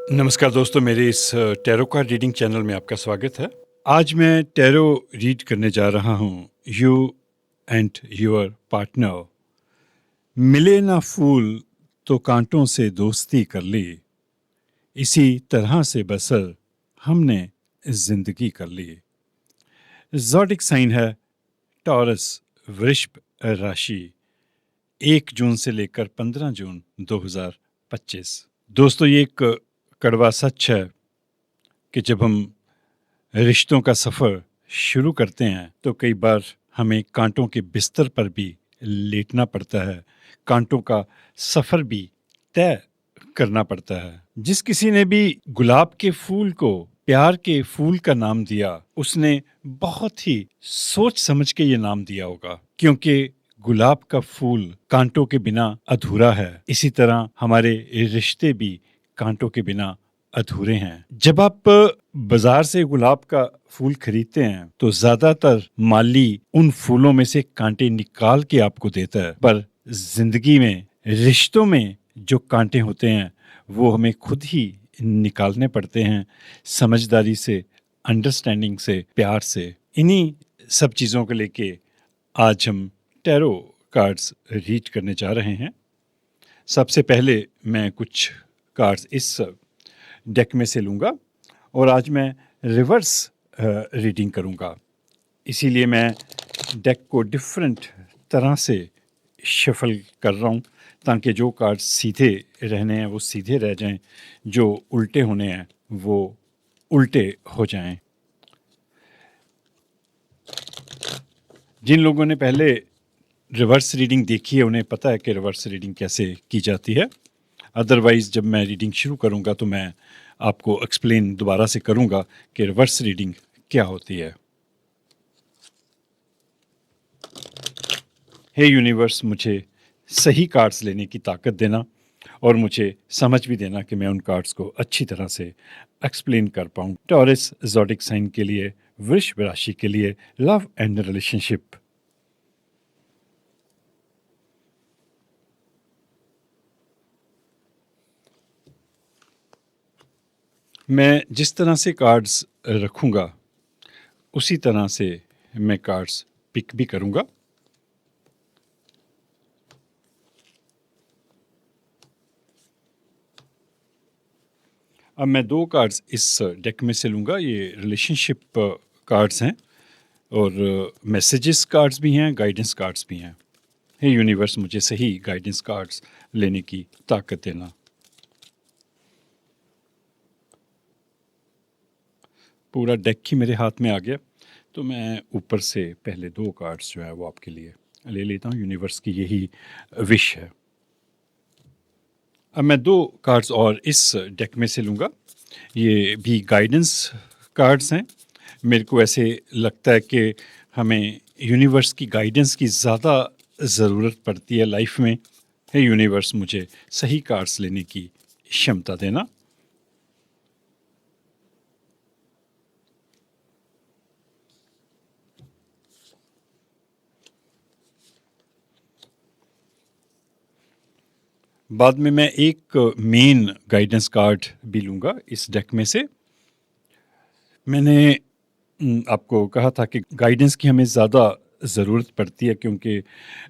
नमस्कार दोस्तों, मेरे इस टैरो कार्ड रीडिंग चैनल में आपका स्वागत है। आज मैं टैरो रीड करने जा रहा हूँ। You and your partner. मिले ना फूल तो कांटों से दोस्ती कर ली, इसी तरह से बसर हमने जिंदगी कर ली। ज़ोडिक साइन है टॉरस, वृषभ राशि, 1 जून से लेकर 15 जून 2025। दोस्तों, ये एक कड़वा सच है कि जब हम रिश्तों का सफ़र शुरू करते हैं तो कई बार हमें कांटों के बिस्तर पर भी लेटना पड़ता है, कांटों का सफ़र भी तय करना पड़ता है। जिस किसी ने भी गुलाब के फूल को प्यार के फूल का नाम दिया, उसने बहुत ही सोच समझ के ये नाम दिया होगा, क्योंकि गुलाब का फूल कांटों के बिना अधूरा है। इसी तरह हमारे रिश्ते भी कांटों के बिना अधूरे हैं। जब आप बाजार से गुलाब का फूल खरीदते हैं तो ज्यादातर माली उन फूलों में से कांटे निकाल के आपको देता है, पर जिंदगी में, रिश्तों में जो कांटे होते हैं वो हमें खुद ही निकालने पड़ते हैं, समझदारी से, अंडरस्टैंडिंग से, प्यार से। इन्हीं सब चीज़ों को लेके आज हम टैरो कार्ड्स रीड करने जा रहे हैं। सबसे पहले मैं कुछ कार्ड्स इस डेक में से लूँगा और आज मैं रिवर्स रीडिंग करूँगा। इसीलिए मैं डेक को डिफरेंट तरह से शफल कर रहा हूँ, ताकि जो कार्ड सीधे रहने हैं वो सीधे रह जाएं, जो उल्टे होने हैं वो उल्टे हो जाएं। जिन लोगों ने पहले रिवर्स रीडिंग देखी है उन्हें पता है कि रिवर्स रीडिंग कैसे की जाती है। अदरवाइज़ जब मैं रीडिंग शुरू करूँगा तो मैं आपको एक्सप्लेन दोबारा से करूँगा कि रिवर्स रीडिंग क्या होती है। हे यूनिवर्स, मुझे सही कार्ड्स लेने की ताकत देना और मुझे समझ भी देना कि मैं उन कार्ड्स को अच्छी तरह से एक्सप्लेन कर पाऊँ। टॉरस ज़ोडिक साइन के लिए, वृषभ राशि के लिए, लव एंड रिलेशनशिप। मैं जिस तरह से कार्ड्स रखूँगा उसी तरह से मैं कार्ड्स पिक भी करूँगा। अब मैं 2 कार्ड्स इस डेक में से लूँगा। ये रिलेशनशिप कार्ड्स हैं और मैसेजेस कार्ड्स भी हैं, गाइडेंस कार्ड्स भी हैं। हे यूनिवर्स, मुझे सही गाइडेंस कार्ड्स लेने की ताकत देना। पूरा डेक ही मेरे हाथ में आ गया, तो मैं ऊपर से पहले 2 कार्ड्स जो है वो आपके लिए ले लेता हूँ। यूनिवर्स की यही विश है। अब मैं 2 कार्ड्स और इस डेक में से लूँगा। ये भी गाइडेंस कार्ड्स हैं। मेरे को ऐसे लगता है कि हमें यूनिवर्स की गाइडेंस की ज़्यादा ज़रूरत पड़ती है लाइफ में। हे यूनिवर्स, मुझे सही कार्ड्स लेने की क्षमता देना। बाद में मैं एक मेन गाइडेंस कार्ड भी लूँगा इस डेक में से। मैंने आपको कहा था कि गाइडेंस की हमें ज़्यादा ज़रूरत पड़ती है, क्योंकि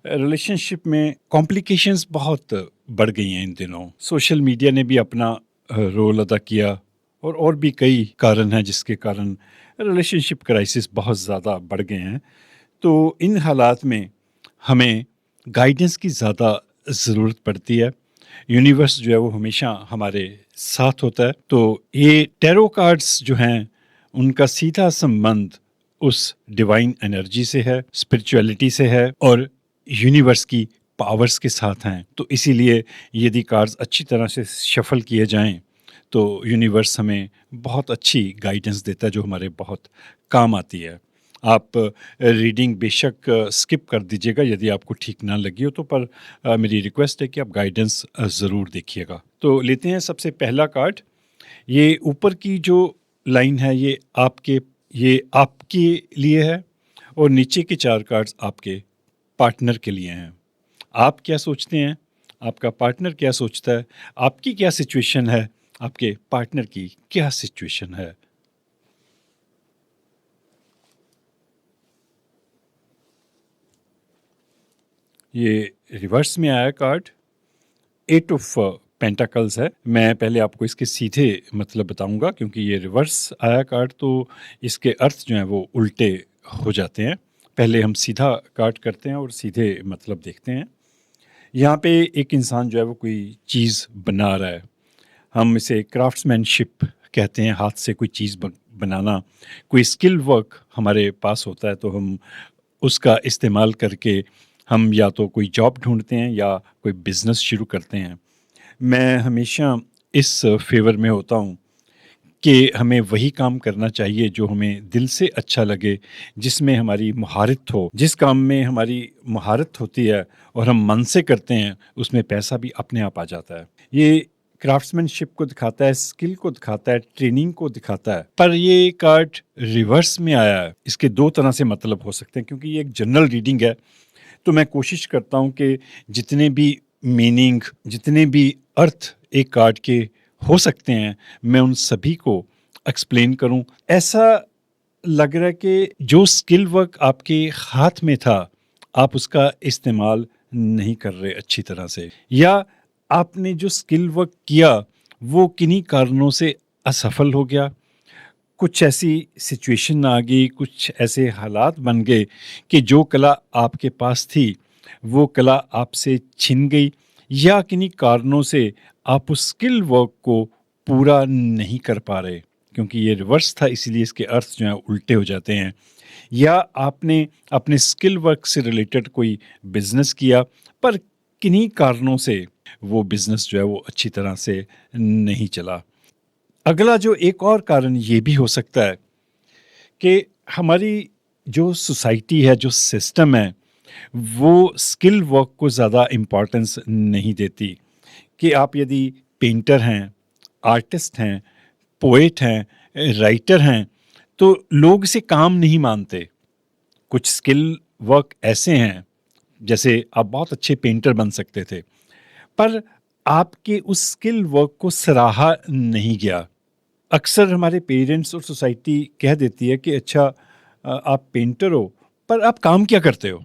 रिलेशनशिप में कॉम्प्लिकेशंस बहुत बढ़ गई हैं इन दिनों। सोशल मीडिया ने भी अपना रोल अदा किया और भी कई कारण हैं जिसके कारण रिलेशनशिप क्राइसिस बहुत ज़्यादा बढ़ गए हैं। तो इन हालात में हमें गाइडेंस की ज़्यादा ज़रूरत पड़ती है। यूनिवर्स जो है वो हमेशा हमारे साथ होता है। तो ये टैरो कार्ड्स जो हैं उनका सीधा संबंध उस डिवाइन एनर्जी से है, स्पिरिचुअलिटी से है और यूनिवर्स की पावर्स के साथ हैं। तो इसीलिए यदि कार्ड्स अच्छी तरह से शफल किए जाएं तो यूनिवर्स हमें बहुत अच्छी गाइडेंस देता है जो हमारे बहुत काम आती है। आप रीडिंग बेशक स्किप कर दीजिएगा यदि आपको ठीक ना लगी हो तो, पर मेरी रिक्वेस्ट है कि आप गाइडेंस ज़रूर देखिएगा। तो लेते हैं सबसे पहला कार्ड। ये ऊपर की जो लाइन है ये आपके लिए है और नीचे के 4 कार्ड्स आपके पार्टनर के लिए हैं। आप क्या सोचते हैं? आपका पार्टनर क्या सोचता है? आपकी क्या सिचुएशन है आपके पार्टनर की क्या सिचुएशन है? ये रिवर्स में आया कार्ड, 8 ऑफ पेंटाकल्स है। मैं पहले आपको इसके सीधे मतलब बताऊंगा, क्योंकि ये रिवर्स आया कार्ड तो इसके अर्थ जो हैं वो उल्टे हो जाते हैं। पहले हम सीधा कार्ड करते हैं और सीधे मतलब देखते हैं। यहाँ पे एक इंसान जो है वो कोई चीज़ बना रहा है। हम इसे क्राफ्ट्समैनशिप कहते हैं, हाथ से कोई चीज़ बनाना। कोई स्किल वर्क हमारे पास होता है तो हम उसका इस्तेमाल करके हम या तो कोई जॉब ढूंढते हैं या कोई बिज़नेस शुरू करते हैं। मैं हमेशा इस फेवर में होता हूँ कि हमें वही काम करना चाहिए जो हमें दिल से अच्छा लगे, जिसमें हमारी महारत हो। जिस काम में हमारी महारत होती है और हम मन से करते हैं, उसमें पैसा भी अपने आप आ जाता है। ये क्राफ्ट्समैनशिप को दिखाता है, स्किल को दिखाता है, ट्रेनिंग को दिखाता है। पर ये कार्ड रिवर्स में आया है। इसके दो तरह से मतलब हो सकते हैं, क्योंकि ये एक जनरल रीडिंग है। तो मैं कोशिश करता हूँ कि जितने भी मीनिंग, जितने भी अर्थ एक कार्ड के हो सकते हैं, मैं उन सभी को एक्सप्लेन करूं। ऐसा लग रहा है कि जो स्किल वर्क आपके हाथ में था, आप उसका इस्तेमाल नहीं कर रहे अच्छी तरह से, या आपने जो स्किल वर्क किया वो किन्हीं कारणों से असफल हो गया। कुछ ऐसी सिचुएशन आ गई, कुछ ऐसे हालात बन गए कि जो कला आपके पास थी, वो कला आपसे छिन गई, या किन्हीं कारणों से आप उस स्किल वर्क को पूरा नहीं कर पा रहे, क्योंकि ये रिवर्स था इसीलिए इसके अर्थ जो हैं उल्टे हो जाते हैं। या आपने अपने स्किल वर्क से रिलेटेड कोई बिजनेस किया, पर किन्हीं कारणों से वो बिजनेस जो है वो अच्छी तरह से नहीं चला। अगला जो एक और कारण ये भी हो सकता है कि हमारी जो सोसाइटी है, जो सिस्टम है, वो स्किल वर्क को ज़्यादा इम्पोर्टेंस नहीं देती। कि आप यदि पेंटर हैं, आर्टिस्ट हैं, पोएट हैं, राइटर हैं, तो लोग इसे काम नहीं मानते। कुछ स्किल वर्क ऐसे हैं, जैसे आप बहुत अच्छे पेंटर बन सकते थे, पर आपके उस स्किल वर्क को सराहा नहीं गया। अक्सर हमारे पेरेंट्स और सोसाइटी कह देती है कि अच्छा, आप पेंटर हो, पर आप काम क्या करते हो?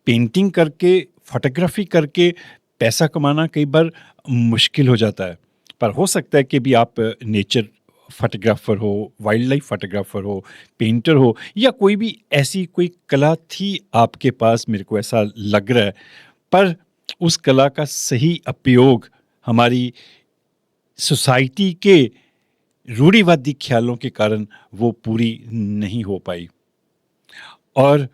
पेंटिंग करके, फोटोग्राफी करके पैसा कमाना कई बार मुश्किल हो जाता है। पर हो सकता है कि भी आप नेचर फोटोग्राफर हो, वाइल्ड लाइफ फोटोग्राफर हो, पेंटर हो, या कोई भी ऐसी कोई कला थी आपके पास, मेरे को ऐसा लग रहा है। पर उस कला का सही उपयोग हमारी सोसाइटी के रूढ़िवादी ख्यालों के कारण वो पूरी नहीं हो पाई, और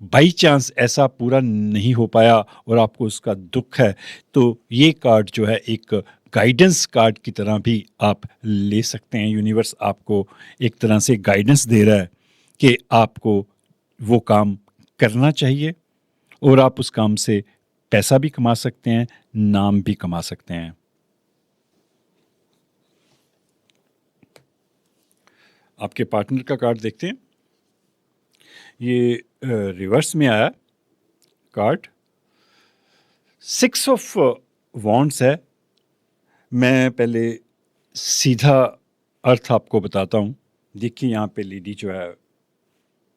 बाई चांस ऐसा पूरा नहीं हो पाया और आपको उसका दुख है, तो ये कार्ड जो है एक गाइडेंस कार्ड की तरह भी आप ले सकते हैं। यूनिवर्स आपको एक तरह से गाइडेंस दे रहा है कि आपको वो काम करना चाहिए, और आप उस काम से पैसा भी कमा सकते हैं, नाम भी कमा सकते हैं। आपके पार्टनर का कार्ड देखते हैं। ये रिवर्स में आया कार्ड, 6 ऑफ वॉन्ड्स है। मैं पहले सीधा अर्थ आपको बताता हूँ। देखिए, यहाँ पे लेडी जो है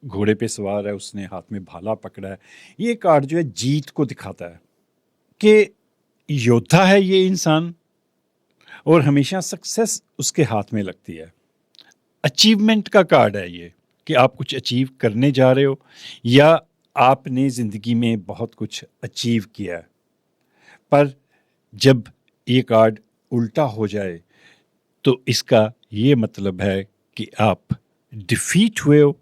घोड़े पे सवार है, उसने हाथ में भाला पकड़ा है। ये कार्ड जो है जीत को दिखाता है कि योद्धा है ये इंसान, और हमेशा सक्सेस उसके हाथ में लगती है। अचीवमेंट का कार्ड है ये, कि आप कुछ अचीव करने जा रहे हो, या आपने ज़िंदगी में बहुत कुछ अचीव किया है। पर जब ये कार्ड उल्टा हो जाए, तो इसका ये मतलब है कि आप डिफीट हुए हो,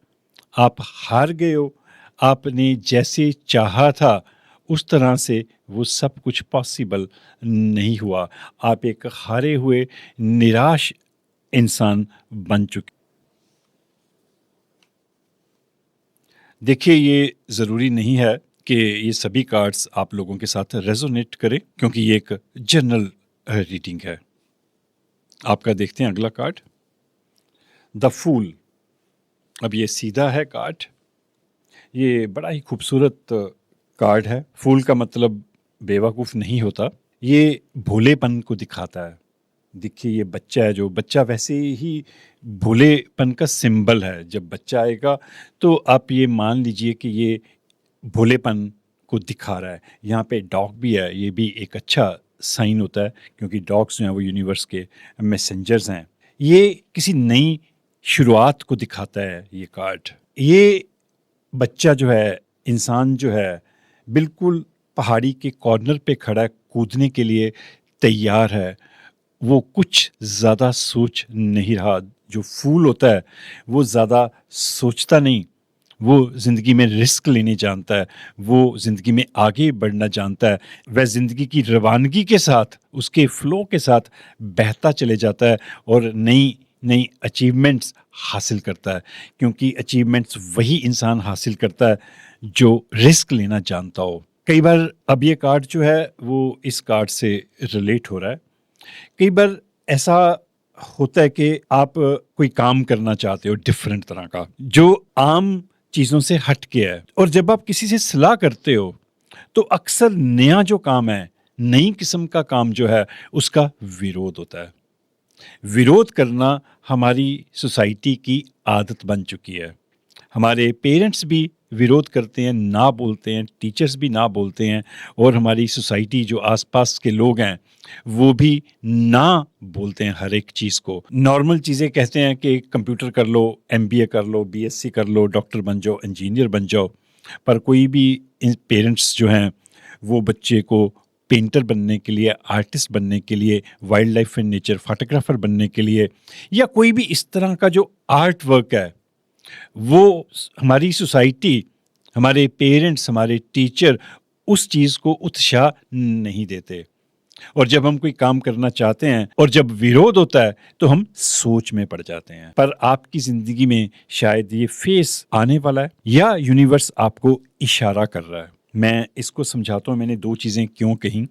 आप हार गए हो। आपने जैसे चाहा था उस तरह से वो सब कुछ पॉसिबल नहीं हुआ। आप एक हारे हुए, निराश इंसान बन चुके। देखिए, ये ज़रूरी नहीं है कि ये सभी कार्ड्स आप लोगों के साथ रेजोनेट करें, क्योंकि ये एक जनरल रीडिंग है। आपका देखते हैं अगला कार्ड, द फूल। अब ये सीधा है कार्ड। ये बड़ा ही खूबसूरत कार्ड है। फूल का मतलब बेवकूफ़ नहीं होता। ये भोलेपन को दिखाता है। देखिए ये बच्चा है, जो बच्चा वैसे ही भोलेपन का सिंबल है। जब बच्चा आएगा तो आप ये मान लीजिए कि ये भोलेपन को दिखा रहा है। यहाँ पे डॉग भी है, ये भी एक अच्छा साइन होता है, क्योंकि डॉग्स जो हैं वो यूनिवर्स के मैसेंजर्स हैं। ये किसी नई शुरुआत को दिखाता है ये कार्ड। ये बच्चा जो है, इंसान जो है, बिल्कुल पहाड़ी के कॉर्नर पे खड़ा है, कूदने के लिए तैयार है। वो कुछ ज़्यादा सोच नहीं रहा। जो फूल होता है वो ज़्यादा सोचता नहीं, वो ज़िंदगी में रिस्क लेने जानता है, वो ज़िंदगी में आगे बढ़ना जानता है। वह ज़िंदगी की रवानगी के साथ, उसके फ़्लो के साथ बहता चले जाता है और नई नई अचीवमेंट्स हासिल करता है, क्योंकि अचीवमेंट्स वही इंसान हासिल करता है जो रिस्क लेना जानता हो। कई बार अब ये कार्ड जो है वो इस कार्ड से रिलेट हो रहा है। कई बार ऐसा होता है कि आप कोई काम करना चाहते हो डिफरेंट तरह का, जो आम चीज़ों से हट के है, और जब आप किसी से सलाह करते हो तो अक्सर नया जो काम है, नई किस्म का काम जो है, उसका विरोध होता है। विरोध करना हमारी सोसाइटी की आदत बन चुकी है। हमारे पेरेंट्स भी विरोध करते हैं, ना बोलते हैं, टीचर्स भी ना बोलते हैं, और हमारी सोसाइटी जो आसपास के लोग हैं वो भी ना बोलते हैं हर एक चीज़ को। नॉर्मल चीज़ें कहते हैं कि कंप्यूटर कर लो, एमबीए कर लो, बीएससी कर लो, डॉक्टर बन जाओ, इंजीनियर बन जाओ। पर कोई भी पेरेंट्स जो हैं वो बच्चे को पेंटर बनने के लिए, आर्टिस्ट बनने के लिए, wild life and nature photographer बनने के लिए, या कोई भी इस तरह का जो आर्ट वर्क है, वो हमारी सोसाइटी, हमारे पेरेंट्स, हमारे टीचर उस चीज़ को उत्साह नहीं देते। और जब हम कोई काम करना चाहते हैं और जब विरोध होता है तो हम सोच में पड़ जाते हैं। पर आपकी ज़िंदगी में शायद ये फेस आने वाला है, या यूनिवर्स आपको इशारा कर रहा है। मैं इसको समझाता हूँ, मैंने 2 चीज़ें क्यों कहीं,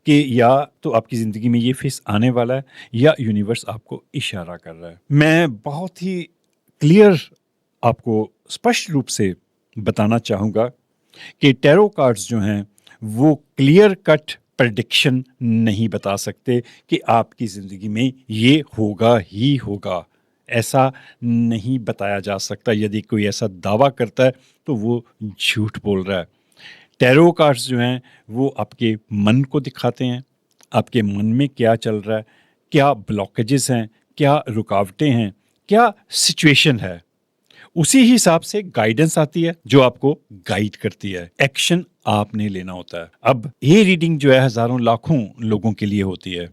कि या तो आपकी ज़िंदगी में ये फेस आने वाला है, या यूनिवर्स आपको इशारा कर रहा है। मैं बहुत ही क्लियर आपको स्पष्ट रूप से बताना चाहूँगा कि टैरो कार्ड्स जो हैं वो क्लियर कट प्रेडिक्शन नहीं बता सकते कि आपकी ज़िंदगी में ये होगा ही होगा। ऐसा नहीं बताया जा सकता। यदि कोई ऐसा दावा करता है तो वो झूठ बोल रहा है। टैरो कार्ड्स जो हैं वो आपके मन को दिखाते हैं, आपके मन में क्या चल रहा है, क्या ब्लॉकेजेस हैं, क्या रुकावटें हैं, क्या सिचुएशन है। उसी हिसाब से गाइडेंस आती है जो आपको गाइड करती है। एक्शन आपने लेना होता है। अब ये रीडिंग जो है हजारों लाखों लोगों के लिए होती है,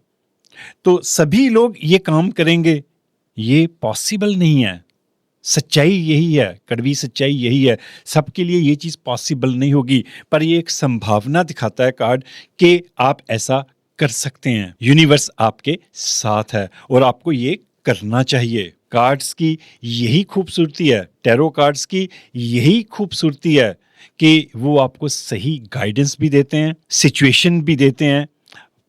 तो सभी लोग ये काम करेंगे ये पॉसिबल नहीं है। सच्चाई यही है, कड़वी सच्चाई यही है। सबके लिए ये चीज़ पॉसिबल नहीं होगी, पर ये एक संभावना दिखाता है कार्ड कि आप ऐसा कर सकते हैं। यूनिवर्स आपके साथ है और आपको ये करना चाहिए। कार्ड्स की यही खूबसूरती है, टैरो कार्ड्स की यही खूबसूरती है कि वो आपको सही गाइडेंस भी देते हैं, सिचुएशन भी देते हैं,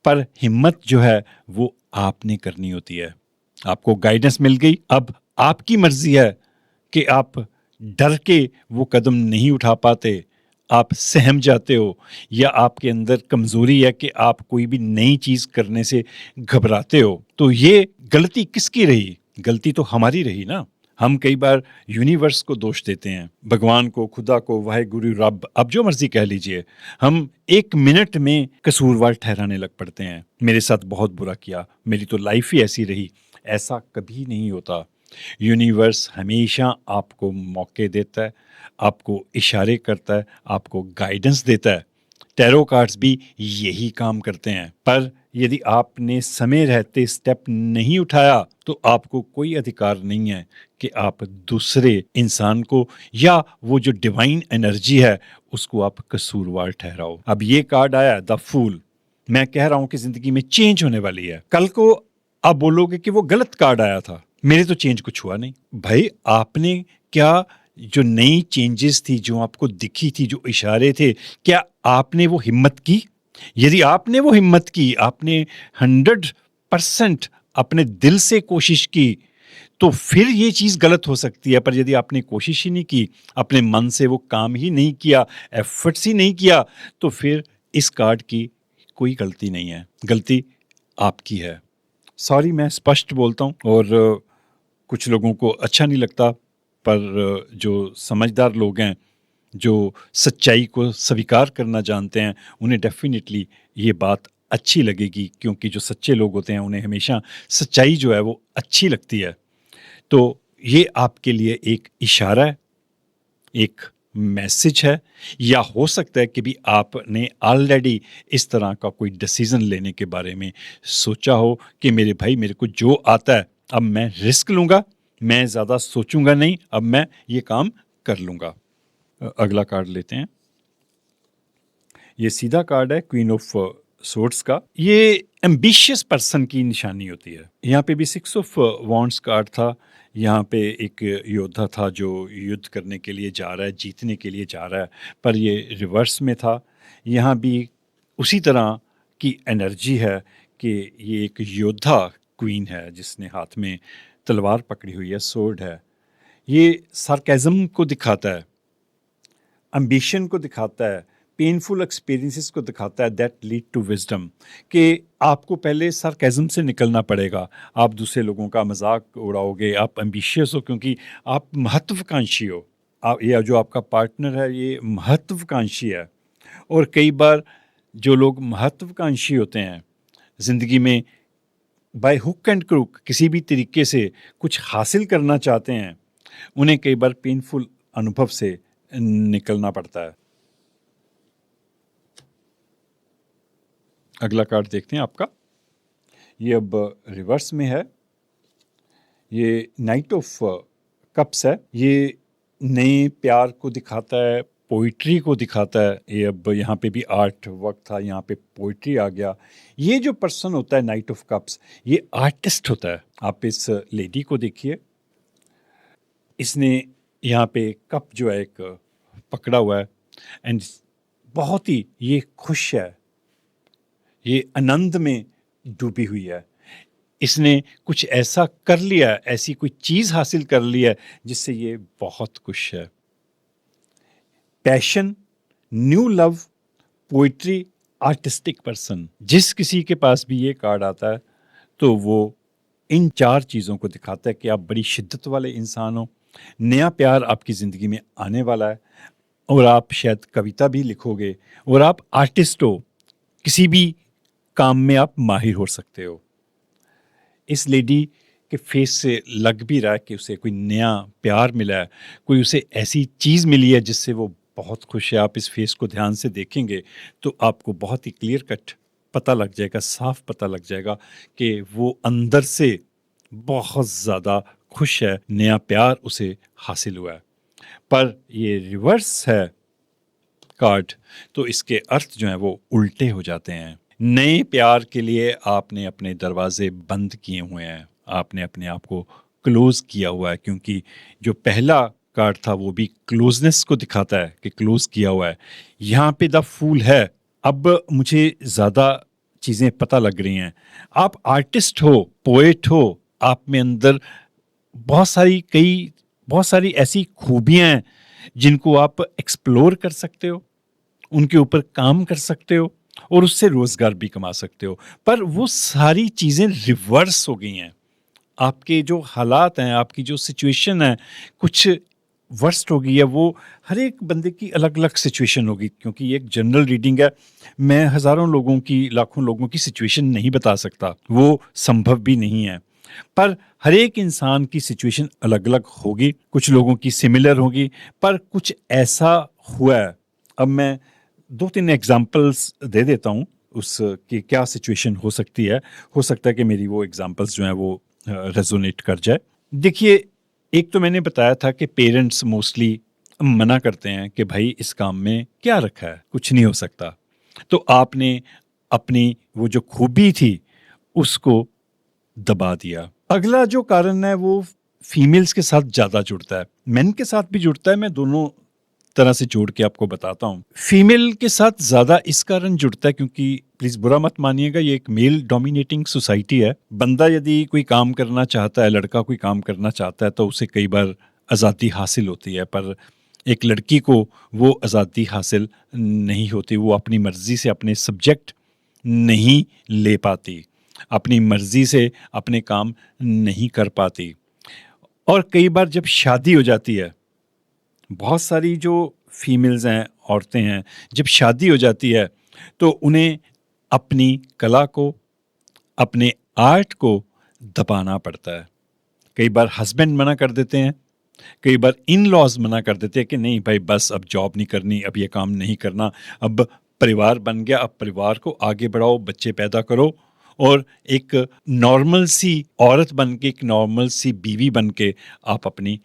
पर हिम्मत जो है वो आपने करनी होती है। आपको गाइडेंस मिल गई, अब आपकी मर्जी है कि आप डर के वो कदम नहीं उठा पाते, आप सहम जाते हो, या आपके अंदर कमज़ोरी है कि आप कोई भी नई चीज़ करने से घबराते हो। तो ये गलती किसकी रही? गलती तो हमारी रही ना। हम कई बार यूनिवर्स को दोष देते हैं, भगवान को, खुदा को, वाहेगुरु, रब, अब जो मर्जी कह लीजिए। हम 1 मिनट में कसूरवार ठहराने लग पड़ते हैं। मेरे साथ बहुत बुरा किया, मेरी तो लाइफ ही ऐसी रही। ऐसा कभी नहीं होता। यूनिवर्स हमेशा आपको मौके देता है, आपको इशारे करता है, आपको गाइडेंस देता है। टैरो कार्ड्स भी यही काम करते हैं। पर यदि आपने समय रहते स्टेप नहीं उठाया तो आपको कोई अधिकार नहीं है कि आप दूसरे इंसान को या वो जो डिवाइन एनर्जी है उसको आप कसूरवार ठहराओ। अब ये कार्ड आया द फूल। मैं कह रहा हूं कि जिंदगी में चेंज होने वाली है। कल को आप बोलोगे कि वो गलत कार्ड आया था, मेरे तो चेंज कुछ हुआ नहीं। भाई आपने क्या, जो नई चेंजेस थी, जो आपको दिखी थी, जो इशारे थे, क्या आपने वो हिम्मत की? यदि आपने वो हिम्मत की, आपने 100% अपने दिल से कोशिश की, तो फिर ये चीज़ गलत हो सकती है। पर यदि आपने कोशिश ही नहीं की, अपने मन से वो काम ही नहीं किया, एफर्ट्स ही नहीं किया, तो फिर इस कार्ड की कोई गलती नहीं है। गलती आपकी है। सॉरी मैं स्पष्ट बोलता हूँ और कुछ लोगों को अच्छा नहीं लगता, पर जो समझदार लोग हैं, जो सच्चाई को स्वीकार करना जानते हैं, उन्हें डेफ़िनिटली ये बात अच्छी लगेगी, क्योंकि जो सच्चे लोग होते हैं उन्हें हमेशा सच्चाई जो है वो अच्छी लगती है। तो ये आपके लिए एक इशारा है, एक मैसेज है, या हो सकता है कि भी आपने ऑलरेडी इस तरह का कोई डिसीज़न लेने के बारे में सोचा हो कि मेरे भाई मेरे को जो आता है अब मैं रिस्क लूँगा, मैं ज़्यादा सोचूँगा नहीं, अब मैं ये काम कर लूँगा। अगला कार्ड लेते हैं। ये सीधा कार्ड है क्वीन ऑफ सोर्ड्स का। ये एम्बिशियस पर्सन की निशानी होती है। यहाँ पे भी 6 ऑफ वॉन्ड्स कार्ड था। यहाँ पे एक योद्धा था जो युद्ध करने के लिए जा रहा है, जीतने के लिए जा रहा है, पर ये रिवर्स में था। यहाँ भी उसी तरह की एनर्जी है कि ये एक योद्धा क्वीन है जिसने हाथ में तलवार पकड़ी हुई है, सोर्ड है। ये सार्केज़म को दिखाता है, एम्बिशन को दिखाता है, पेनफुल एक्सपीरियंसेस को दिखाता है दैट लीड टू विजडम, कि आपको पहले सार्केज़म से निकलना पड़ेगा। आप दूसरे लोगों का मजाक उड़ाओगे, आप एम्बिशियस हो क्योंकि आप महत्वाकांक्षी हो। आप, या जो आपका पार्टनर है ये महत्वाकांक्षी है। और कई बार जो लोग महत्वाकांक्षी होते हैं ज़िंदगी में, बाय हुक एंड क्रूक किसी भी तरीके से कुछ हासिल करना चाहते हैं, उन्हें कई बार पेनफुल अनुभव से निकलना पड़ता है। अगला कार्ड देखते हैं आपका। ये अब रिवर्स में है। ये नाइट ऑफ कप्स है। ये नए प्यार को दिखाता है, पोइट्री को दिखाता है। ये अब यहाँ पे भी आर्ट वर्क था, यहाँ पे पोइट्री आ गया। ये जो पर्सन होता है नाइट ऑफ कप्स, ये आर्टिस्ट होता है। आप इस लेडी को देखिए, इसने यहाँ पे कप जो है एक पकड़ा हुआ है एंड बहुत ही ये खुश है, ये आनंद में डूबी हुई है। इसने कुछ ऐसा कर लिया है, ऐसी कोई चीज़ हासिल कर ली है जिससे ये बहुत खुश है। Passion, new love, poetry, artistic person, जिस किसी के पास भी ये कार्ड आता है तो वो इन 4 चीज़ों को दिखाता है कि आप बड़ी शिद्दत वाले इंसान हो, नया प्यार आपकी ज़िंदगी में आने वाला है, और आप शायद कविता भी लिखोगे, और आप आर्टिस्ट हो, किसी भी काम में आप माहिर हो सकते हो। इस लेडी के फेस से लग भी रहा है कि उसे कोई नया प्यार मिला है, कोई उसे ऐसी चीज़ मिली है जिससे वो बहुत खुश है। आप इस फेस को ध्यान से देखेंगे तो आपको बहुत ही क्लियर कट पता लग जाएगा, साफ पता लग जाएगा कि वो अंदर से बहुत ज़्यादा खुश है, नया प्यार उसे हासिल हुआ है। पर ये रिवर्स है कार्ड, तो इसके अर्थ जो हैं वो उल्टे हो जाते हैं। नए प्यार के लिए आपने अपने दरवाजे बंद किए हुए हैं, आपने अपने आप को क्लोज किया हुआ है, क्योंकि जो पहला कार्ड था वो भी क्लोजनेस को दिखाता है कि क्लोज किया हुआ है। यहाँ पे द फूल है। अब मुझे ज़्यादा चीज़ें पता लग रही हैं। आप आर्टिस्ट हो, पोएट हो, आप में अंदर बहुत सारी ऐसी खूबियाँ हैं जिनको आप एक्सप्लोर कर सकते हो, उनके ऊपर काम कर सकते हो और उससे रोज़गार भी कमा सकते हो। पर वो सारी चीज़ें रिवर्स हो गई हैं। आपके जो हालात हैं, आपकी जो सिचुएशन है, कुछ वर्स्ट हो गई है। वो हर एक बंदे की अलग-अलग सिचुएशन होगी, क्योंकि ये एक जनरल रीडिंग है। मैं हज़ारों लोगों की, लाखों लोगों की सिचुएशन नहीं बता सकता, वो संभव भी नहीं है। पर हर एक इंसान की सिचुएशन अलग-अलग होगी, कुछ लोगों की सिमिलर होगी, पर कुछ ऐसा हुआ है। अब मैं 2-3 एग्ज़ाम्पल्स दे देता हूँ उस कि क्या सिचुएशन हो सकती है। हो सकता है कि मेरी वो एग्ज़ाम्पल्स जो हैं वो रेज़ोनेट कर जाए। देखिए, एक तो मैंने बताया था कि पेरेंट्स मोस्टली मना करते हैं कि भाई इस काम में क्या रखा है, कुछ नहीं हो सकता। तो आपने अपनी वो जो खूबी थी उसको दबा दिया। अगला जो कारण है वो फीमेल्स के साथ ज़्यादा जुड़ता है, मेन के साथ भी जुड़ता है। मैं दोनों तरह से जोड़ के आपको बताता हूँ। फीमेल के साथ ज़्यादा इस कारण जुड़ता है क्योंकि, प्लीज़ बुरा मत मानिएगा, ये एक मेल डोमिनेटिंग सोसाइटी है। बंदा यदि कोई काम करना चाहता है, लड़का कोई काम करना चाहता है, तो उसे कई बार आज़ादी हासिल होती है, पर एक लड़की को वो आज़ादी हासिल नहीं होती। वो अपनी मर्ज़ी से अपने सब्जेक्ट नहीं ले पाती। अपनी मर्जी से अपने काम नहीं कर पाती। और कई बार जब शादी हो जाती है, बहुत सारी जो फीमेल्स हैं, औरतें हैं, जब शादी हो जाती है तो उन्हें अपनी कला को, अपने आर्ट को दबाना पड़ता है। कई बार हस्बैंड मना कर देते हैं, कई बार इन लॉज मना कर देते हैं कि नहीं भाई बस अब जॉब नहीं करनी, अब ये काम नहीं करना, अब परिवार बन गया, अब परिवार को आगे बढ़ाओ, बच्चे पैदा करो और एक नॉर्मल सी औरत बन के, एक नॉर्मल सी बीवी बन के आप अपनी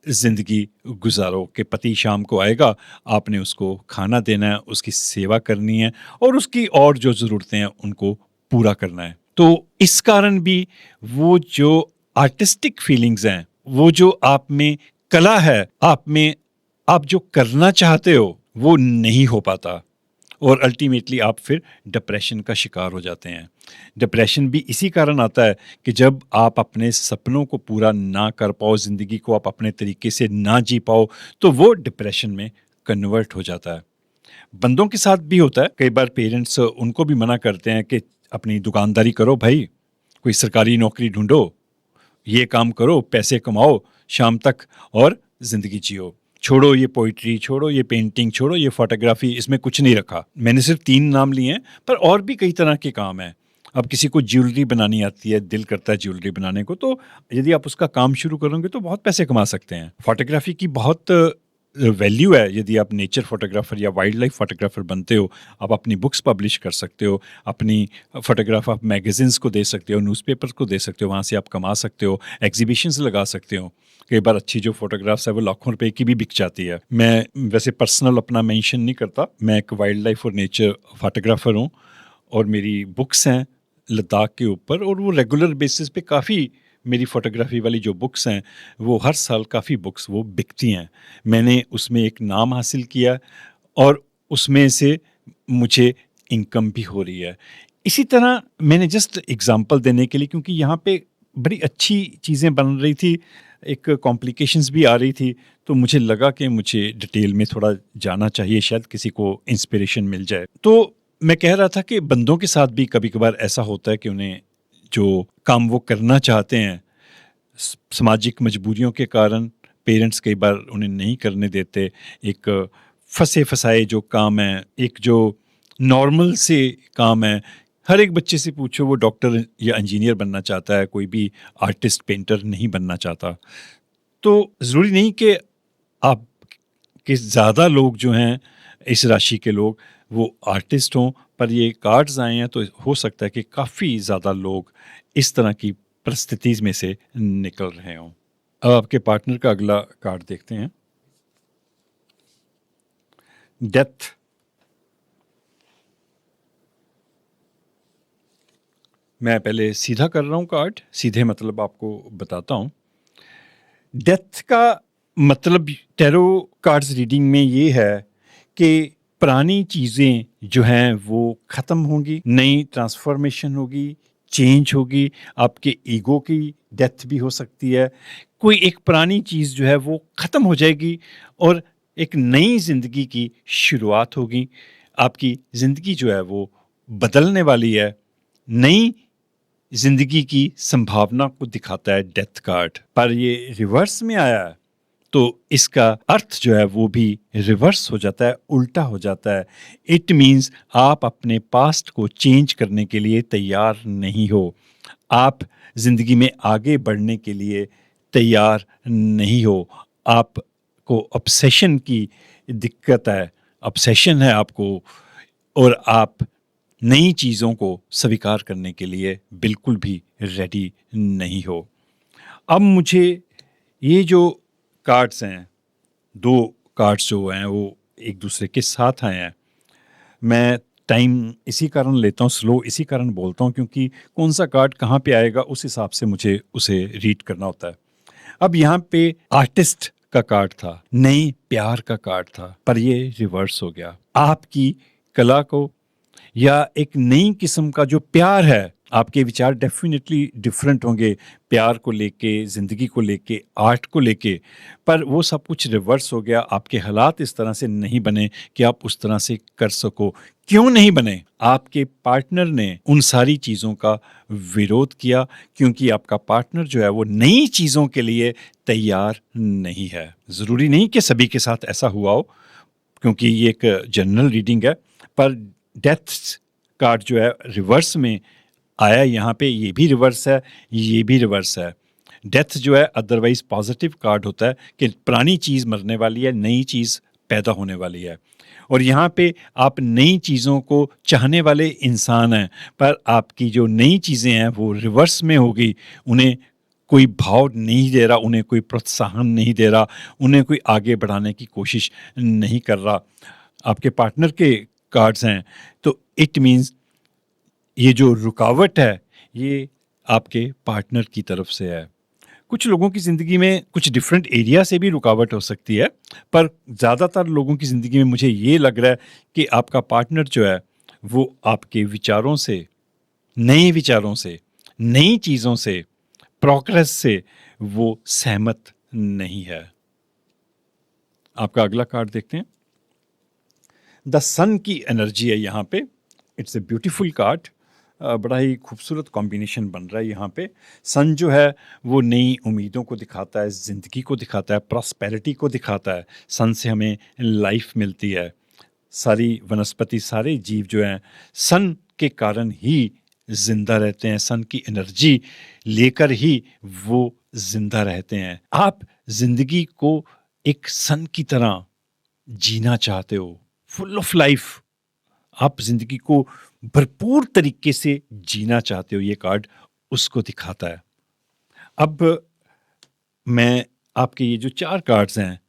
ज़िंदगी गुजारो कि पति शाम को आएगा, आपने उसको खाना देना है, उसकी सेवा करनी है और उसकी और जो ज़रूरतें हैं उनको पूरा करना है। तो इस कारण भी वो जो आर्टिस्टिक फीलिंग्स हैं, वो जो आप में कला है, आप में आप जो करना चाहते हो वो नहीं हो पाता और अल्टीमेटली आप फिर डिप्रेशन का शिकार हो जाते हैं। डिप्रेशन भी इसी कारण आता है कि जब आप अपने सपनों को पूरा ना कर पाओ, ज़िंदगी को आप अपने तरीके से ना जी पाओ, तो वो डिप्रेशन में कन्वर्ट हो जाता है। बंदों के साथ भी होता है, कई बार पेरेंट्स उनको भी मना करते हैं कि अपनी दुकानदारी करो भाई, कोई सरकारी नौकरी ढूँढो, ये काम करो, पैसे कमाओ शाम तक और ज़िंदगी जियो। छोड़ो ये पोइट्री, छोड़ो ये पेंटिंग, छोड़ो ये फ़ोटोग्राफ़ी, इसमें कुछ नहीं रखा। मैंने सिर्फ़ 3 नाम लिए हैं, पर और भी कई तरह के काम हैं। अब किसी को ज्वेलरी बनानी आती है, दिल करता है ज्वेलरी बनाने को, तो यदि आप उसका काम शुरू करोगे तो बहुत पैसे कमा सकते हैं। फ़ोटोग्राफ़ी की बहुत वैल्यू है, यदि आप नेचर फ़ोटोग्राफ़र या वाइल्ड लाइफ़ फ़ोटोग्राफ़र बनते हो, आप अपनी बुक्स पब्लिश कर सकते हो, अपनी फ़ोटोग्राफ आप मैगज़ीन्स को दे सकते हो, न्यूज़पेपर्स को दे सकते हो, वहाँ से आप कमा सकते हो, एग्ज़िबिशन्स लगा सकते हो। कई बार अच्छी जो फ़ोटोग्राफ्स है वो लाखों रुपए की भी बिक जाती है। मैं वैसे पर्सनल अपना मेंशन नहीं करता, मैं एक वाइल्ड लाइफ़ और नेचर फ़ोटोग्राफ़र हूँ और मेरी बुक्स हैं लद्दाख के ऊपर और वो रेगुलर बेसिस पे काफ़ी, मेरी फ़ोटोग्राफ़ी वाली जो बुक्स हैं, वो हर साल काफ़ी बुक्स वो बिकती हैं। मैंने उसमें एक नाम हासिल किया और उसमें से मुझे इनकम भी हो रही है। इसी तरह मैंने जस्ट एग्ज़ाम्पल देने के लिए, क्योंकि यहाँ पे बड़ी अच्छी चीज़ें बन रही थी, एक कॉम्प्लिकेशंस भी आ रही थी, तो मुझे लगा कि मुझे डिटेल में थोड़ा जाना चाहिए, शायद किसी को इंस्पिरेशन मिल जाए। तो मैं कह रहा था कि बंदों के साथ भी कभी-कभार ऐसा होता है कि उन्हें जो काम वो करना चाहते हैं, सामाजिक मजबूरियों के कारण पेरेंट्स कई बार उन्हें नहीं करने देते। एक फँसे-फँसाए जो काम है, एक जो नॉर्मल से काम है, हर एक बच्चे से पूछो वो डॉक्टर या इंजीनियर बनना चाहता है, कोई भी आर्टिस्ट, पेंटर नहीं बनना चाहता। तो ज़रूरी नहीं कि आप कि ज़्यादा लोग जो हैं, इस राशि के लोग, वो आर्टिस्ट हों, पर ये कार्ड्स आए हैं तो हो सकता है कि काफ़ी ज़्यादा लोग इस तरह की परिस्थिति में से निकल रहे हों। अब आपके पार्टनर का अगला कार्ड देखते हैं। डेथ। मैं पहले सीधा कर रहा हूँ कार्ड, सीधे मतलब आपको बताता हूँ। डेथ का मतलब टैरो कार्ड्स रीडिंग में ये है कि पुरानी चीज़ें जो हैं वो ख़त्म होंगी, नई ट्रांसफॉर्मेशन होगी, चेंज होगी, आपके ईगो की डेथ भी हो सकती है। कोई एक पुरानी चीज़ जो है वो ख़त्म हो जाएगी और एक नई ज़िंदगी की शुरुआत होगी। आपकी ज़िंदगी जो है वो बदलने वाली है। नई ज़िंदगी की संभावना को दिखाता है डेथ कार्ड, पर ये रिवर्स में आया है तो इसका अर्थ जो है वो भी रिवर्स हो जाता है, उल्टा हो जाता है। इट मीन्स आप अपने पास्ट को चेंज करने के लिए तैयार नहीं हो, आप ज़िंदगी में आगे बढ़ने के लिए तैयार नहीं हो। आपको ऑब्सेशन की दिक्कत है, ऑब्सेशन है आपको और आप नई चीज़ों को स्वीकार करने के लिए बिल्कुल भी रेडी नहीं हो। अब मुझे ये जो कार्ड्स हैं, 2 कार्ड्स जो हैं वो एक दूसरे के साथ आए हैं। मैं टाइम इसी कारण लेता हूँ, स्लो इसी कारण बोलता हूँ क्योंकि कौन-सा कार्ड कहाँ पे आएगा उस हिसाब से मुझे उसे रीड करना होता है। अब यहाँ पे आर्टिस्ट का कार्ड था, नए प्यार का कार्ड था, पर ये रिवर्स हो गया। आपकी कला को या एक नई किस्म का जो प्यार है, आपके विचार डेफिनेटली डिफरेंट होंगे प्यार को लेके, ज़िंदगी को लेके, आर्ट को लेके, पर वो सब कुछ रिवर्स हो गया। आपके हालात इस तरह से नहीं बने कि आप उस तरह से कर सको। क्यों नहीं बने? आपके पार्टनर ने उन सारी चीज़ों का विरोध किया, क्योंकि आपका पार्टनर जो है वो नई चीज़ों के लिए तैयार नहीं है। ज़रूरी नहीं कि सभी के साथ ऐसा हुआ हो, क्योंकि ये एक जनरल रीडिंग है, पर डेथ कार्ड जो है रिवर्स में आया यहाँ पे, ये भी रिवर्स है, ये भी रिवर्स है। डेथ जो है अदरवाइज पॉजिटिव कार्ड होता है कि पुरानी चीज़ मरने वाली है, नई चीज़ पैदा होने वाली है। और यहाँ पे आप नई चीज़ों को चाहने वाले इंसान हैं, पर आपकी जो नई चीज़ें हैं वो रिवर्स में होगी। उन्हें कोई भाव नहीं दे रहा, उन्हें कोई प्रोत्साहन नहीं दे रहा, उन्हें कोई आगे बढ़ाने की कोशिश नहीं कर रहा। आपके पार्टनर के कार्ड्स हैं, तो इट मीन्स ये जो रुकावट है ये आपके पार्टनर की तरफ से है। कुछ लोगों की ज़िंदगी में कुछ डिफरेंट एरिया से भी रुकावट हो सकती है, पर ज़्यादातर लोगों की ज़िंदगी में मुझे ये लग रहा है कि आपका पार्टनर जो है वो आपके विचारों से, नए विचारों से, नई चीज़ों से, प्रोग्रेस से वो सहमत नहीं है। आपका अगला कार्ड देखते हैं। द सन की एनर्जी है यहाँ पे। It's a beautiful card. बड़ा ही खूबसूरत कॉम्बिनेशन बन रहा है यहाँ पे। सन जो है वो नई उम्मीदों को दिखाता है, ज़िंदगी को दिखाता है, प्रॉस्पेरिटी को दिखाता है। सन से हमें लाइफ मिलती है। सारी वनस्पति, सारे जीव जो हैं सन के कारण ही जिंदा रहते हैं, सन की एनर्जी लेकर ही वो जिंदा रहते हैं। आप जिंदगी को एक सन की तरह जीना चाहते हो, फुल ऑफ लाइफ। आप जिंदगी को भरपूर तरीके से जीना चाहते हो, ये कार्ड उसको दिखाता है। अब मैं आपके ये जो 4 कार्ड्स हैं,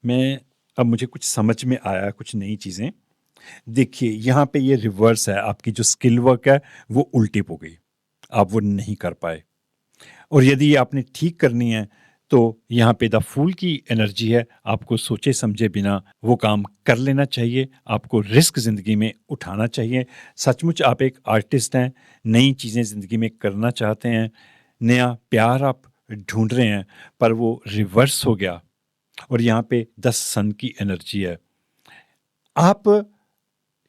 मैं अब मुझे कुछ समझ में आया, कुछ नई चीज़ें। देखिए यहाँ पे ये रिवर्स है, आपकी जो स्किल वर्क है वो उल्टी हो गई, आप वो नहीं कर पाए। और यदि ये आपने ठीक करनी है तो यहाँ पे द फूल की एनर्जी है, आपको सोचे समझे बिना वो काम कर लेना चाहिए, आपको रिस्क ज़िंदगी में उठाना चाहिए। सचमुच आप एक आर्टिस्ट हैं, नई चीज़ें ज़िंदगी में करना चाहते हैं, नया प्यार आप ढूंढ रहे हैं, पर वो रिवर्स हो गया। और यहाँ पे 10 सन की एनर्जी है। आप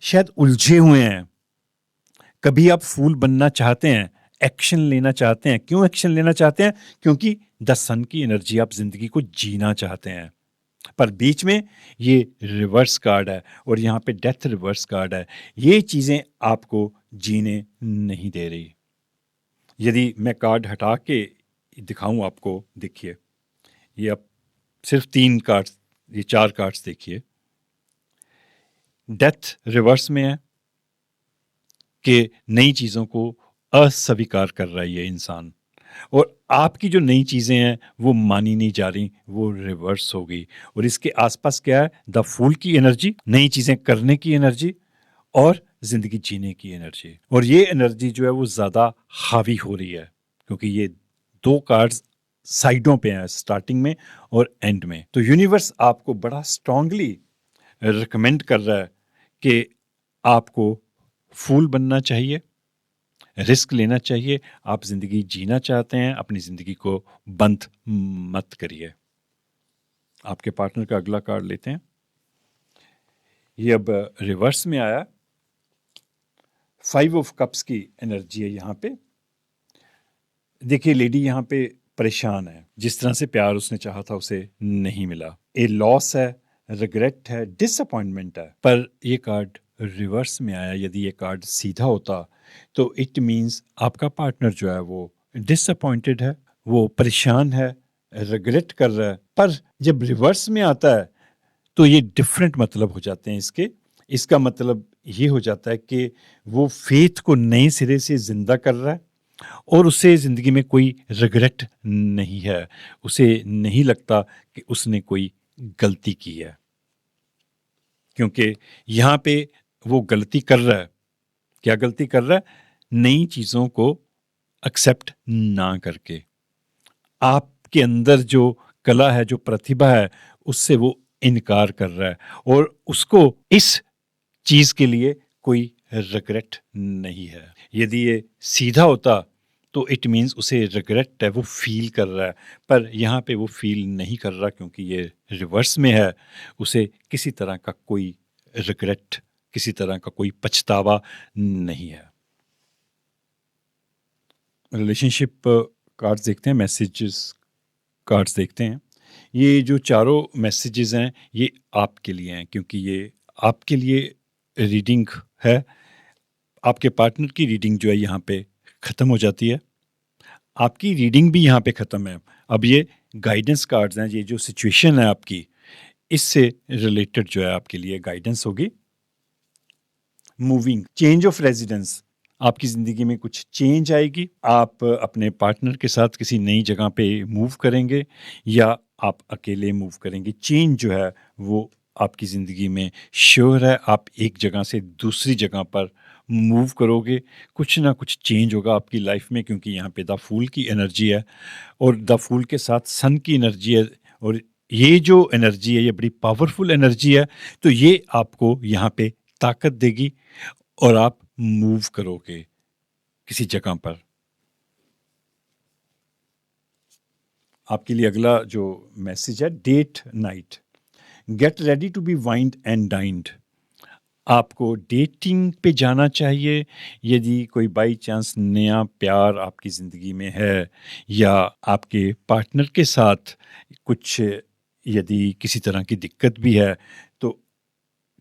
शायद उलझे हुए हैं, कभी आप फूल बनना चाहते हैं, एक्शन लेना चाहते हैं। क्यों एक्शन लेना चाहते हैं? क्योंकि द सन की एनर्जी, आप जिंदगी को जीना चाहते हैं, पर बीच में ये रिवर्स कार्ड है और यहाँ पे डेथ रिवर्स कार्ड है। ये चीजें आपको जीने नहीं दे रही। यदि मैं कार्ड हटा के दिखाऊं आपको, देखिए ये आप सिर्फ 3 कार्ड, ये 4 कार्ड्स देखिए। डेथ रिवर्स में है कि नई चीज़ों को अस्वीकार कर रहा है ये इंसान, और आपकी जो नई चीज़ें हैं वो मानी नहीं जा रही, वो रिवर्स हो गई। और इसके आसपास क्या है? द फूल की एनर्जी, नई चीज़ें करने की एनर्जी और ज़िंदगी जीने की एनर्जी। और ये एनर्जी जो है वो ज़्यादा हावी हो रही है, क्योंकि ये 2 कार्ड्स साइडों पे हैं, स्टार्टिंग में और एंड में। तो यूनिवर्स आपको बड़ा स्ट्रांगली रिकमेंड कर रहा है कि आपको फूल बनना चाहिए, रिस्क लेना चाहिए। आप जिंदगी जीना चाहते हैं, अपनी जिंदगी को बंद मत करिए। आपके पार्टनर का अगला कार्ड लेते हैं। ये अब रिवर्स में आया। 5 ऑफ कप्स की एनर्जी है यहाँ पे। देखिए लेडी यहाँ पे परेशान है, जिस तरह से प्यार उसने चाहा था उसे नहीं मिला। ए लॉस है, रिग्रेट है, डिसअपॉइंटमेंट है। पर ये कार्ड रिवर्स में आया। यदि ये कार्ड सीधा होता तो इट मीन्स आपका पार्टनर जो है वो डिसअपॉइंटेड है, वो परेशान है, रिग्रेट कर रहा है। पर जब रिवर्स में आता है तो ये डिफरेंट मतलब हो जाते हैं इसके। इसका मतलब ये हो जाता है कि वो फेथ को नए सिरे से जिंदा कर रहा है और उसे ज़िंदगी में कोई रिग्रेट नहीं है। उसे नहीं लगता कि उसने कोई गलती की है, क्योंकि यहाँ पे वो गलती कर रहा है। क्या गलती कर रहा है? नई चीज़ों को एक्सेप्ट ना करके। आपके अंदर जो कला है, जो प्रतिभा है, उससे वो इनकार कर रहा है और उसको इस चीज़ के लिए कोई रिग्रेट नहीं है। यदि ये सीधा होता तो इट मीन्स उसे रिग्रेट है, वो फील कर रहा है, पर यहाँ पे वो फील नहीं कर रहा क्योंकि ये रिवर्स में है। उसे किसी तरह का कोई रिग्रेट, किसी तरह का कोई पछतावा नहीं है। रिलेशनशिप कार्ड्स देखते हैं, मैसेजेस कार्ड्स देखते हैं। ये जो चारों मैसेजेस हैं ये आपके लिए हैं, क्योंकि ये आपके लिए रीडिंग है। आपके पार्टनर की रीडिंग जो है यहाँ पे ख़त्म हो जाती है, आपकी रीडिंग भी यहाँ पे ख़त्म है। अब ये गाइडेंस कार्ड्स हैं, ये जो सिचुएशन है आपकी, इससे रिलेटेड जो है आपके लिए गाइडेंस होगी। मूविंग, चेंज ऑफ रेजिडेंस, आपकी ज़िंदगी में कुछ चेंज आएगी। आप अपने पार्टनर के साथ किसी नई जगह पे मूव करेंगे या आप अकेले मूव करेंगे। चेंज जो है वो आपकी ज़िंदगी में श्योर है। आप एक जगह से दूसरी जगह पर मूव करोगे, कुछ ना कुछ चेंज होगा आपकी लाइफ में, क्योंकि यहाँ पे द फूल की एनर्जी है और द फूल के साथ सन की एनर्जी है, और ये जो एनर्जी है ये बड़ी पावरफुल एनर्जी है। तो ये आपको यहाँ पे ताकत देगी और आप मूव करोगे किसी जगह पर। आपके लिए अगला जो मैसेज है, date night, get ready to be wined and dined. आपको डेटिंग पे जाना चाहिए। यदि कोई बाई चांस नया प्यार आपकी ज़िंदगी में है या आपके पार्टनर के साथ कुछ यदि किसी तरह की दिक्कत भी है, तो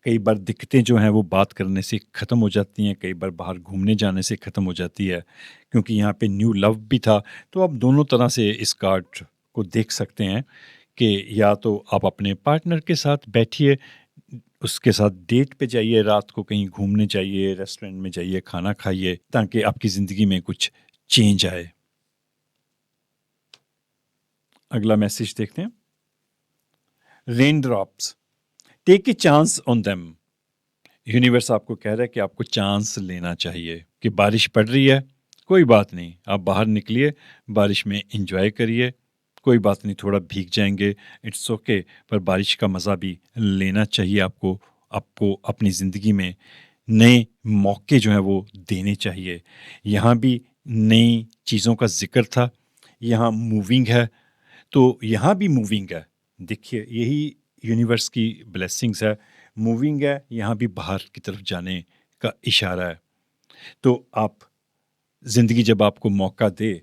कई बार दिक्कतें जो हैं वो बात करने से ख़त्म हो जाती हैं, कई बार बाहर घूमने जाने से ख़त्म हो जाती है, क्योंकि यहाँ पे न्यू लव भी था। तो आप दोनों तरह से इस कार्ड को देख सकते हैं कि या तो आप अपने पार्टनर के साथ बैठिए, उसके साथ डेट पे जाइए, रात को कहीं घूमने जाइए, रेस्टोरेंट में जाइए, खाना खाइए, ताकि आपकी ज़िंदगी में कुछ चेंज आए। अगला मैसेज देखते हैं, rain drops, take a chance on them. Universe आपको कह रहा है कि आपको चांस लेना चाहिए कि बारिश पड़ रही है, कोई बात नहीं, आप बाहर निकलिए, बारिश में एंजॉय करिए, कोई बात नहीं, थोड़ा भीग जाएंगे, इट्स ओके, पर बारिश का मज़ा भी लेना चाहिए आपको। आपको अपनी ज़िंदगी में नए मौके जो हैं वो देने चाहिए। यहाँ भी नई चीज़ों का जिक्र था, यहाँ मूविंग है, तो यहाँ भी मूविंग है। देखिए, यही यूनिवर्स की ब्लेसिंग्स है, मूविंग है, यहाँ भी बाहर की तरफ जाने का इशारा है। तो आप ज़िंदगी जब आपको मौका दे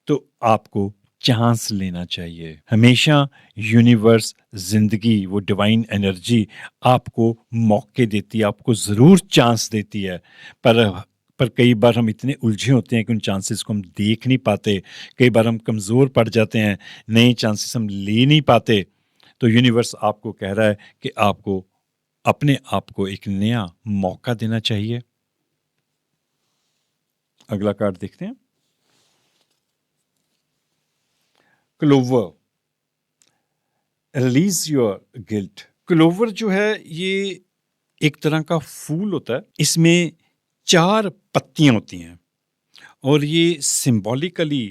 तो आपको चांस लेना चाहिए। हमेशा यूनिवर्स, ज़िंदगी, वो डिवाइन एनर्जी आपको मौके देती है, आपको ज़रूर चांस देती है, पर कई बार हम इतने उलझे होते हैं कि उन चांसेस को हम देख नहीं पाते, कई बार हम कमज़ोर पड़ जाते हैं, नए चांसेस हम ले नहीं पाते। तो यूनिवर्स आपको कह रहा है कि आपको अपने आप को एक नया मौका देना चाहिए। अगला कार्ड देखते हैं, clover, release your guilt. Clover जो है ये एक तरह का फूल होता है, इसमें 4 पत्तियां होती हैं और ये सिंबॉलिकली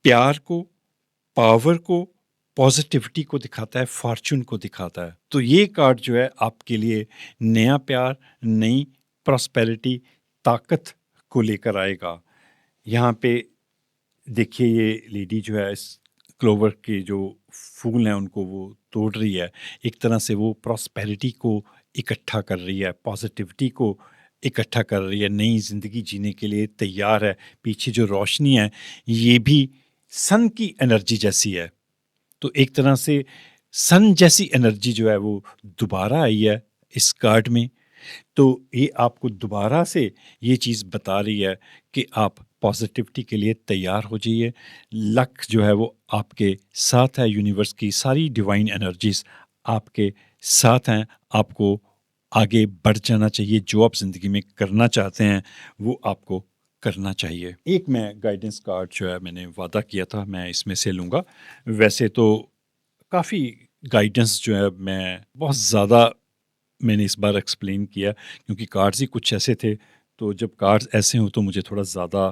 प्यार को, पावर को, पॉजिटिविटी को दिखाता है, फॉर्चून को दिखाता है। तो ये कार्ड जो है आपके लिए नया प्यार, नई प्रॉस्पेरिटी, ताकत को लेकर आएगा। यहाँ पे देखिए, ये लेडी जो है इस क्लोवर के जो फूल हैं उनको वो तोड़ रही है, एक तरह से वो प्रॉस्पेरिटी को इकट्ठा कर रही है, पॉजिटिविटी को इकट्ठा कर रही है, नई ज़िंदगी जीने के लिए तैयार है। पीछे जो रोशनी है ये भी सन की एनर्जी जैसी है, तो एक तरह से सन जैसी एनर्जी जो है वो दोबारा आई है इस कार्ड में। तो ये आपको दोबारा से ये चीज़ बता रही है कि आप पॉजिटिविटी के लिए तैयार हो जाइए। लक जो है वो आपके साथ है, यूनिवर्स की सारी डिवाइन एनर्जीज आपके साथ हैं। आपको आगे बढ़ जाना चाहिए, जो आप ज़िंदगी में करना चाहते हैं वो आपको करना चाहिए। एक मैं गाइडेंस कार्ड जो है मैंने वादा किया था मैं इसमें से लूँगा। वैसे तो काफ़ी गाइडेंस जो है मैं बहुत ज़्यादा मैंने इस बार एक्सप्लेन किया, क्योंकि कार्ड्स ही कुछ ऐसे थे तो जब कार्ड्स ऐसे हों तो मुझे थोड़ा ज़्यादा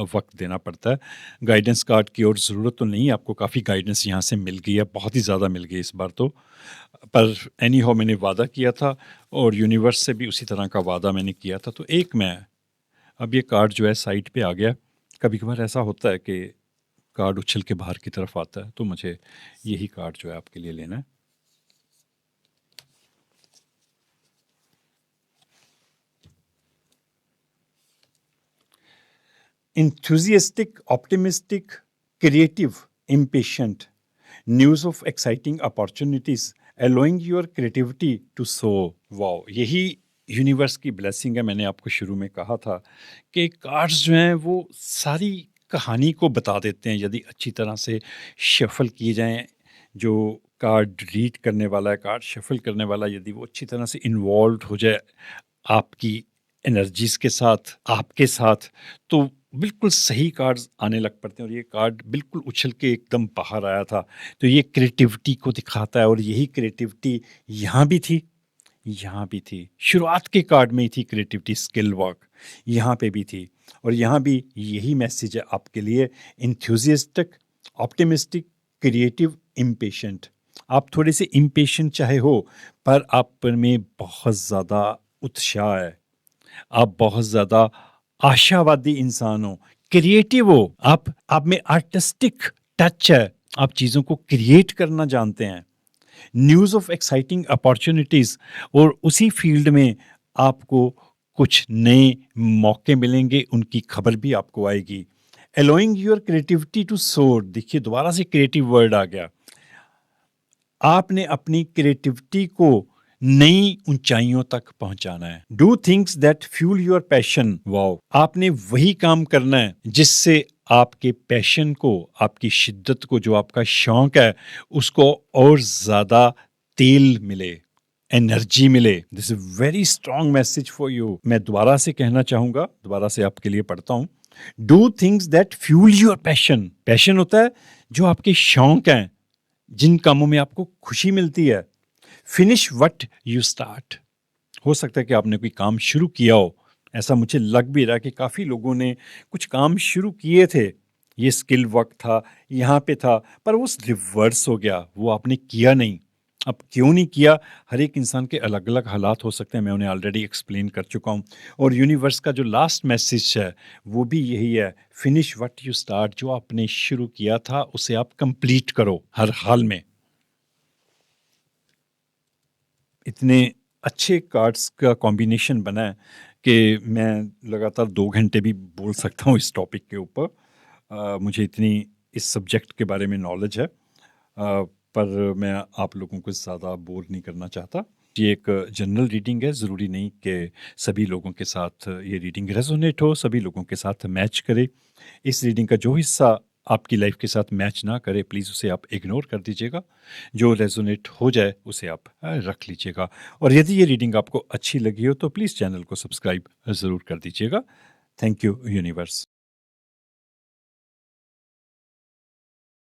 वक़्त देना पड़ता है। गाइडेंस कार्ड की और ज़रूरत तो नहीं है, आपको काफ़ी गाइडेंस यहाँ से मिल गई है, बहुत ही ज़्यादा मिल गई इस बार तो। पर एनी हाउ मैंने वादा किया था और यूनिवर्स से भी उसी तरह का वादा मैंने किया था, तो एक मैं अब ये कार्ड जो है साइड पे आ गया। कभी-कभार ऐसा होता है कि कार्ड उछल के बाहर की तरफ आता है, तो मुझे यही कार्ड जो है आपके लिए लेना है। Enthusiastic, optimistic, creative, impatient. News of exciting opportunities, allowing your creativity to soar. Wow, यही यूनिवर्स की ब्लेसिंग है। मैंने आपको शुरू में कहा था कि कार्ड्स जो हैं वो सारी कहानी को बता देते हैं यदि अच्छी तरह से शफल किए जाएं। जो कार्ड रीड करने वाला है, कार्ड शफल करने वाला, यदि वो अच्छी तरह से इन्वॉल्व हो जाए आपकी एनर्जीज के साथ, आपके साथ, तो बिल्कुल सही कार्ड्स आने लग पड़ते हैं। और ये कार्ड बिल्कुल उछल के एकदम बाहर आया था, तो ये क्रिएटिविटी को दिखाता है और यही क्रिएटिविटी यहाँ भी थी, यहाँ भी थी। शुरुआत के कार्ड में ही थी क्रिएटिविटी, स्किल वर्क, यहाँ पे भी थी। और यहाँ भी यही मैसेज है आपके लिए, इंथ्यूजियास्टिक, ऑप्टिमिस्टिक, क्रिएटिव, इम्पेशेंट। आप थोड़े से इम्पेशेंट चाहे हो, पर आप में बहुत ज़्यादा उत्साह है, आप बहुत ज़्यादा आशावादी इंसान हो, क्रिएटिव हो, आप में आर्टिस्टिक टच है, आप चीज़ों को क्रिएट करना जानते हैं। न्यूज़ ऑफ एक्साइटिंग अपॉर्चुनिटीज़, और उसी फील्ड में आपको कुछ नए मौके मिलेंगे, उनकी खबर भी आपको आएगी। अलोइंग योर क्रिएटिविटी टू सोर, देखिए दोबारा से क्रिएटिव वर्ड आ गया। आपने अपनी क्रिएटिविटी को नई ऊंचाइयों तक पहुंचाना है। Do things that fuel your passion, wow, आपने वही काम करना है जिससे आपके पैशन को, आपकी शिद्दत को, जो आपका शौक है, उसको और ज्यादा तेल मिले, एनर्जी मिले। This is very strong message for you. मैं दोबारा से कहना चाहूंगा, दोबारा से आपके लिए पढ़ता हूं। Do things that fuel your passion. Passion होता है जो आपके शौक हैं, जिन कामों में आपको खुशी मिलती है। Finish what you start. हो सकता है कि आपने कोई काम शुरू किया हो, ऐसा मुझे लग भी रहा है कि काफ़ी लोगों ने कुछ काम शुरू किए थे, ये स्किल वर्क था, यहाँ पे था, पर वो रिवर्स हो गया, वो आपने किया नहीं। अब क्यों नहीं किया? हर एक इंसान के अलग अलग हालात हो सकते हैं, मैं उन्हें ऑलरेडी एक्सप्लेन कर चुका हूँ। और यूनिवर्स का जो लास्ट मैसेज है वो भी यही है, फिनिश व्हाट यू स्टार्ट। जो आपने शुरू किया था उसे आप कंप्लीट करो हर हाल में। इतने अच्छे कार्ड्स का कॉम्बिनेशन बना है कि मैं लगातार 2 घंटे भी बोल सकता हूँ इस टॉपिक के ऊपर। मुझे इतनी इस सब्जेक्ट के बारे में नॉलेज है, पर मैं आप लोगों को ज़्यादा बोर नहीं करना चाहता। ये एक जनरल रीडिंग है, ज़रूरी नहीं कि सभी लोगों के साथ ये रीडिंग रेजोनेट हो, सभी लोगों के साथ मैच करे। इस रीडिंग का जो हिस्सा आपकी लाइफ के साथ मैच ना करे, प्लीज़ उसे आप इग्नोर कर दीजिएगा। जो रेजोनेट हो जाए उसे आप रख लीजिएगा। और यदि ये रीडिंग आपको अच्छी लगी हो तो प्लीज़ चैनल को सब्सक्राइब ज़रूर कर दीजिएगा। Thank you universe.